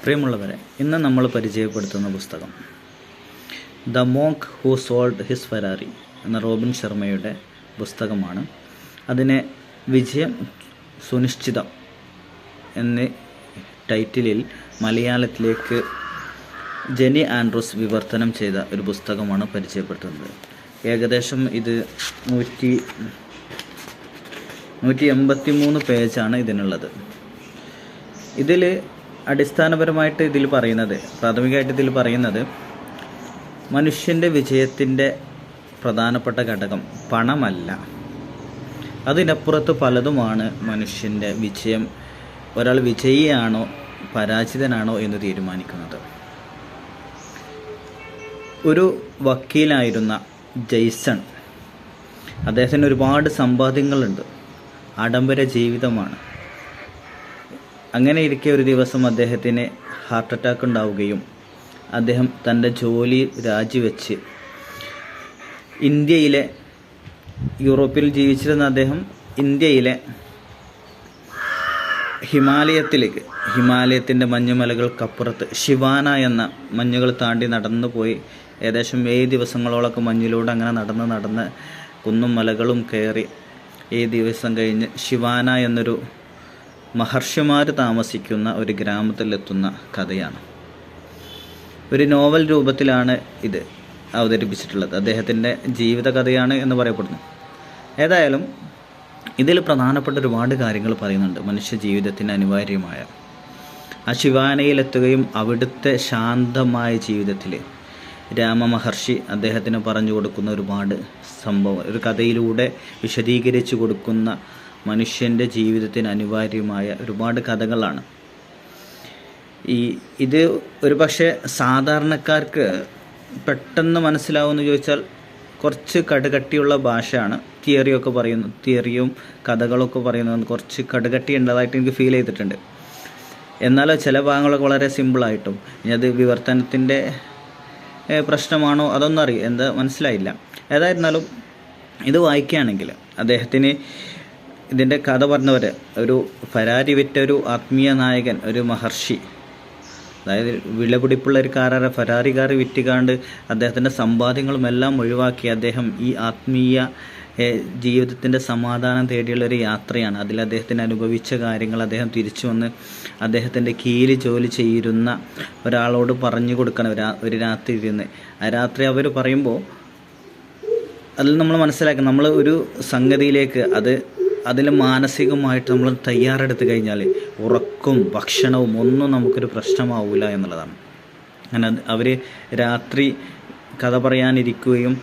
പ്രിയമുള്ളവരെ, ഇന്ന് നമ്മൾ പരിചയപ്പെടുത്തുന്ന പുസ്തകം the monk who sold his Ferrari എന്ന റോബിൻ ശർമ്മയുടെ പുസ്തകമാണ്. അതിനെ വിജയം സുനിശ്ചിതം എന്ന ടൈറ്റിലിൽ മലയാളത്തിലേക്ക് ജെനി ആൻഡ്രൂസ് വിവർത്തനം ചെയ്ത ഒരു പുസ്തകമാണ് പരിചയപ്പെടുത്തുന്നത്. ഏകദേശം ഇത് 183 പേജാണ് ഇതിനുള്ളത്. ഇതിൽ അടിസ്ഥാനപരമായിട്ട് പ്രാഥമികമായിട്ട് ഇതിൽ പറയുന്നത് മനുഷ്യൻ്റെ വിജയത്തിൻ്റെ പ്രധാനപ്പെട്ട ഘടകം പണമല്ല, അതിനപ്പുറത്ത് പലതുമാണ് മനുഷ്യൻ്റെ വിജയം. ഒരാൾ വിജയിയാണോ പരാജിതനാണോ എന്ന് തീരുമാനിക്കുന്നത്. ഒരു വക്കീലായിരുന്ന ജെയ്സൺ, അദ്ദേഹത്തിന് ഒരുപാട് സമ്പാദ്യങ്ങളുണ്ട്, ആഡംബര ജീവിതമാണ്. അങ്ങനെ ഇരിക്കെ ഒരു ദിവസം അദ്ദേഹത്തിന് ഹാർട്ട് അറ്റാക്ക് ഉണ്ടാവുകയും അദ്ദേഹം തൻ്റെ ജോലി രാജിവെച്ച് യൂറോപ്പിൽ ജീവിച്ചിരുന്ന അദ്ദേഹം ഇന്ത്യയിലെ ഹിമാലയത്തിൻ്റെ മഞ്ഞുമലകൾക്കപ്പുറത്ത് ഷിവാന എന്ന മഞ്ഞുകൾ താണ്ടി നടന്നു പോയി. ഏകദേശം 7 ദിവസങ്ങളോളൊക്കെ മഞ്ഞിലൂടെ അങ്ങനെ നടന്ന് കുന്നും മലകളും കയറി 7 ദിവസം കഴിഞ്ഞ് ഷിവാന എന്നൊരു മഹർഷിമാർ താമസിക്കുന്ന ഒരു ഗ്രാമത്തിലെത്തുന്ന കഥയാണ്. ഒരു നോവൽ രൂപത്തിലാണ് ഇത് അവതരിപ്പിച്ചിട്ടുള്ളത്. അദ്ദേഹത്തിൻ്റെ ജീവിത കഥയാണ് എന്ന് പറയപ്പെടുന്നു. ഏതായാലും ഇതിൽ പ്രധാനപ്പെട്ട ഒരുപാട് കാര്യങ്ങൾ പറയുന്നുണ്ട്. മനുഷ്യ ജീവിതത്തിന് അനിവാര്യമായ ആ ശിവാനയിലെത്തുകയും അവിടുത്തെ ശാന്തമായ ജീവിതത്തിൽ രാമമഹർഷി അദ്ദേഹത്തിന് പറഞ്ഞു കൊടുക്കുന്ന ഒരുപാട് സംഭവം, ഒരു കഥയിലൂടെ വിശദീകരിച്ചു കൊടുക്കുന്ന മനുഷ്യൻ്റെ ജീവിതത്തിന് അനിവാര്യമായ ഒരുപാട് കഥകളാണ്. ഇത് ഒരു പക്ഷേ സാധാരണക്കാർക്ക് പെട്ടെന്ന് മനസ്സിലാവുമെന്ന് ചോദിച്ചാൽ കുറച്ച് കടുകട്ടിയുള്ള ഭാഷയാണ്. തിയറിയും കഥകളൊക്കെ പറയുന്നത് കുറച്ച് കടുകട്ടി ഉള്ളതായിട്ട് എനിക്ക് ഫീൽ ചെയ്തിട്ടുണ്ട്. എന്നാൽ ചില ഭാഗങ്ങളൊക്കെ വളരെ സിമ്പിളായിട്ടും, ഇനി അത് വിവർത്തനത്തിൻ്റെ പ്രശ്നമാണോ അതൊന്നും മനസ്സിലായില്ല. ഏതായിരുന്നാലും ഇത് വായിക്കുകയാണെങ്കിൽ അദ്ദേഹത്തിന് ഇതിൻ്റെ കഥ പറഞ്ഞവർ ഒരു ഫെരാരി വിറ്റ ഒരു ആത്മീയ നായകൻ, ഒരു മഹർഷി, അതായത് വിലപിടിപ്പുള്ള ഒരു കാറാണ് ഫെരാറി കാർ വിറ്റുകാണ്ട് അദ്ദേഹത്തിൻ്റെ സമ്പാദ്യങ്ങളും എല്ലാം ഒഴിവാക്കി അദ്ദേഹം ഈ ആത്മീയ ജീവിതത്തിൻ്റെ സമാധാനം തേടിയുള്ളൊരു യാത്രയാണ്. അതിൽ അദ്ദേഹത്തിന് അനുഭവിച്ച കാര്യങ്ങൾ അദ്ദേഹം തിരിച്ചു വന്ന് അദ്ദേഹത്തിൻ്റെ കീഴിൽ ജോലി ചെയ്യുന്ന ഒരാളോട് പറഞ്ഞു കൊടുക്കണം. ഒരു രാത്രി ഇരുന്ന് ആ രാത്രി അവർ പറയുമ്പോൾ അതിൽ നമ്മൾ മനസ്സിലാക്കണം, നമ്മൾ ഒരു സംഗതിയിലേക്ക് അതിൽ മാനസികമായിട്ട് നമ്മൾ തയ്യാറെടുത്ത് കഴിഞ്ഞാൽ ഉറക്കവും ഭക്ഷണവും ഒന്നും നമുക്കൊരു പ്രശ്നമാവില്ല എന്നുള്ളതാണ്. അങ്ങനെ അവർ രാത്രി കഥ പറയാനിരിക്കുകയും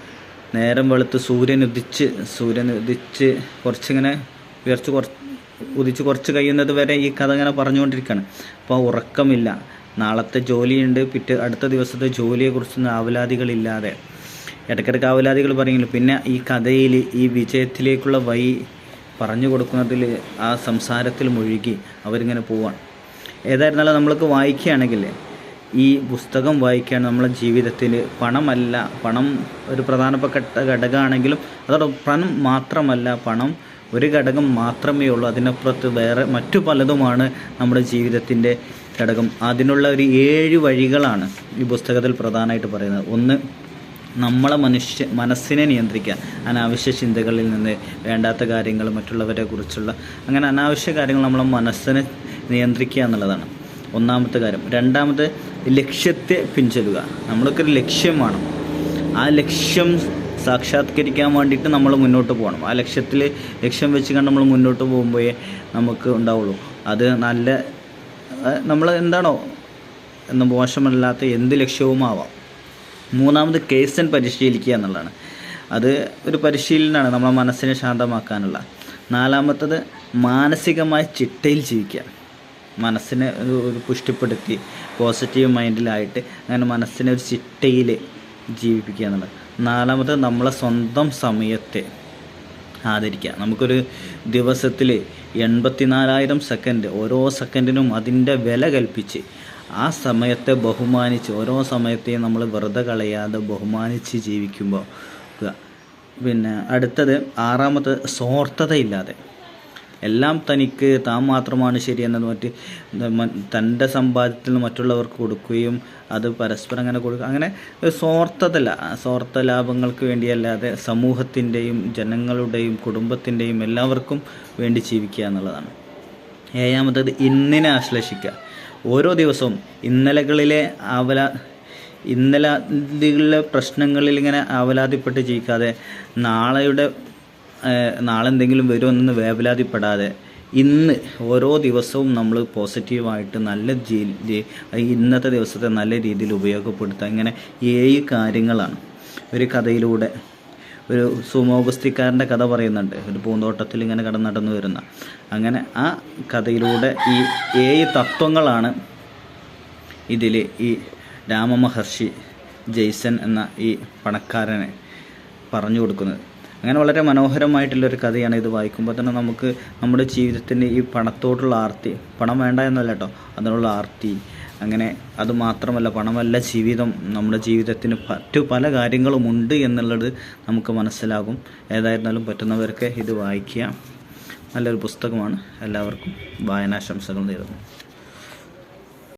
നേരം വെളുത്ത് സൂര്യൻ ഉദിച്ച് കുറച്ചിങ്ങനെ ഉദിച്ച് കുറച്ച് കഴിയുന്നത് വരെ ഈ കഥ ഇങ്ങനെ പറഞ്ഞുകൊണ്ടിരിക്കുകയാണ്. അപ്പോൾ ഉറക്കമില്ല, നാളത്തെ ജോലിയുണ്ട്, അടുത്ത ദിവസത്തെ ജോലിയെക്കുറിച്ചൊന്നും ആവലാതികളില്ലാതെ, ഇടയ്ക്കിടയ്ക്ക് ആവലാതികൾ പറയുന്നു. പിന്നെ ഈ കഥയിൽ ഈ വിജയത്തിലേക്കുള്ള വഴി പറഞ്ഞു കൊടുക്കുന്നതിൽ ആ സംസാരത്തിൽ മുഴുകി അവരിങ്ങനെ പോവാണ്. ഏതായിരുന്നാലും നമ്മൾക്ക് വായിക്കുകയാണെങ്കിൽ, ഈ പുസ്തകം വായിക്കുകയാണ് നമ്മളെ ജീവിതത്തിൽ പണം ഒരു പ്രധാനപ്പെട്ട ഘടകമാണെങ്കിലും അതോടൊപ്പം പണം മാത്രമല്ല, പണം ഒരു ഘടകം മാത്രമേ ഉള്ളൂ. അതിനപ്പുറത്ത് വേറെ മറ്റു പലതുമാണ് നമ്മുടെ ജീവിതത്തിൻ്റെ ഘടകം. അതിനുള്ള ഒരു 7 വഴികളാണ് ഈ പുസ്തകത്തിൽ പ്രധാനമായിട്ട് പറയുന്നത്. ഒന്ന്, നമ്മളെ മനസ്സിനെ നിയന്ത്രിക്കുക, അനാവശ്യ ചിന്തകളിൽ നിന്ന്, വേണ്ടാത്ത കാര്യങ്ങൾ, മറ്റുള്ളവരെ കുറിച്ചുള്ള അങ്ങനെ അനാവശ്യ കാര്യങ്ങൾ നമ്മളെ മനസ്സിനെ നിയന്ത്രിക്കുക എന്നുള്ളതാണ് ഒന്നാമത്തെ കാര്യം. രണ്ടാമത്, ലക്ഷ്യത്തെ പിൻചെല്ലുക. നമ്മൾക്കൊരു ലക്ഷ്യം വേണം, ആ ലക്ഷ്യം സാക്ഷാത്കരിക്കാൻ വേണ്ടിയിട്ട് നമ്മൾ മുന്നോട്ട് പോകണം. ആ ലക്ഷ്യം വെച്ച് കണ്ട് നമ്മൾ മുന്നോട്ട് പോകുമ്പോഴേ നമുക്ക് ഉണ്ടാവുള്ളൂ. അത് നമ്മൾ എന്താണോ എന്ന് മോശമല്ലാത്ത എന്ത് ലക്ഷ്യവും ആവാം. മൂന്നാമത്, കേസൻ പരിശീലിക്കുക എന്നുള്ളതാണ്. അത് ഒരു പരിശീലനമാണ് നമ്മളെ മനസ്സിനെ ശാന്തമാക്കാനുള്ള. നാലാമത്തത്, മാനസികമായ ചിട്ടയിൽ ജീവിക്കുക. മനസ്സിനെ ഒരു പുഷ്ടിപ്പെടുത്തി പോസിറ്റീവ് മൈൻഡിലായിട്ട് അങ്ങനെ മനസ്സിനെ ഒരു ചിട്ടയിൽ ജീവിപ്പിക്കുക എന്നുള്ളത്. നാലാമത്, നമ്മളെ സ്വന്തം സമയത്തെ ആദരിക്കുക. നമുക്കൊരു ദിവസത്തിൽ 84,000 സെക്കൻഡ്, ഓരോ സെക്കൻഡിനും അതിൻ്റെ വില കൽപ്പിച്ച് ആ സമയത്തെ ബഹുമാനിച്ച്, ഓരോ സമയത്തെയും നമ്മൾ വെറുതെ കളയാതെ ബഹുമാനിച്ച് ജീവിക്കുമ്പോൾ. പിന്നെ അടുത്തത്, ആറാമത്, സ്വാർത്ഥതയില്ലാതെ. എല്ലാം തനിക്ക് താൻ മാത്രമാണ് ശരിയെന്നത് മറ്റ് തൻ്റെ സമ്പാദ്യത്തിൽ നിന്ന് മറ്റുള്ളവർക്ക് കൊടുക്കുകയും അത് പരസ്പരം അങ്ങനെ കൊടുക്കുക, അങ്ങനെ സ്വാർത്ഥ ലാഭങ്ങൾക്ക് വേണ്ടിയല്ലാതെ സമൂഹത്തിൻ്റെയും ജനങ്ങളുടെയും കുടുംബത്തിൻ്റെയും എല്ലാവർക്കും വേണ്ടി ജീവിക്കുക എന്നുള്ളതാണ്. ഏഴാമത്തേത് ഇന്നിനെ ആശ്ലേഷിക്കുക. ഓരോ ദിവസവും ഇന്നലകളിലെ പ്രശ്നങ്ങളിൽ ഇങ്ങനെ ആവലാതിപ്പെട്ട് ജീവിക്കാതെ നാളെ എന്തെങ്കിലും വരുമെന്ന് വേവലാതിപ്പെടാതെ ഇന്ന് ഓരോ ദിവസവും നമ്മൾ പോസിറ്റീവായിട്ട് ഇന്നത്തെ ദിവസത്തെ നല്ല രീതിയിൽ ഉപയോഗപ്പെടുത്തുക. ഇങ്ങനെ 7 കാര്യങ്ങളാണ് ഒരു കഥയിലൂടെ. ഒരു സുമോഗസ്തിക്കാരൻ്റെ കഥ പറയുന്നുണ്ട്, ഒരു പൂന്തോട്ടത്തിൽ ഇങ്ങനെ നടന്നു വരുന്ന. അങ്ങനെ ആ കഥയിലൂടെ ഈ 7 തത്വങ്ങളാണ് ഇതിൽ ഈ രാമമഹർഷി ജെയ്സൺ എന്ന ഈ പണക്കാരനെ പറഞ്ഞു കൊടുക്കുന്നത്. അങ്ങനെ വളരെ മനോഹരമായിട്ടുള്ളൊരു കഥയാണ്. ഇത് വായിക്കുമ്പോൾ തന്നെ നമുക്ക് നമ്മുടെ ജീവിതത്തിന് ഈ പണത്തോടുള്ള ആർത്തി, പണം വേണ്ട എന്നല്ല കേട്ടോ, അതിനുള്ള ആർത്തി, അങ്ങനെ അത് മാത്രമല്ല പണമല്ല ജീവിതം, നമ്മുടെ ജീവിതത്തിന് മറ്റു പല കാര്യങ്ങളുമുണ്ട് എന്നുള്ളത് നമുക്ക് മനസ്സിലാകും. ഏതായിരുന്നാലും പറ്റുന്നവർക്ക് ഇത് വായിക്കുക. നല്ലൊരു പുസ്തകമാണ്. എല്ലാവർക്കും വായനാശംസകൾ നേരുന്നു.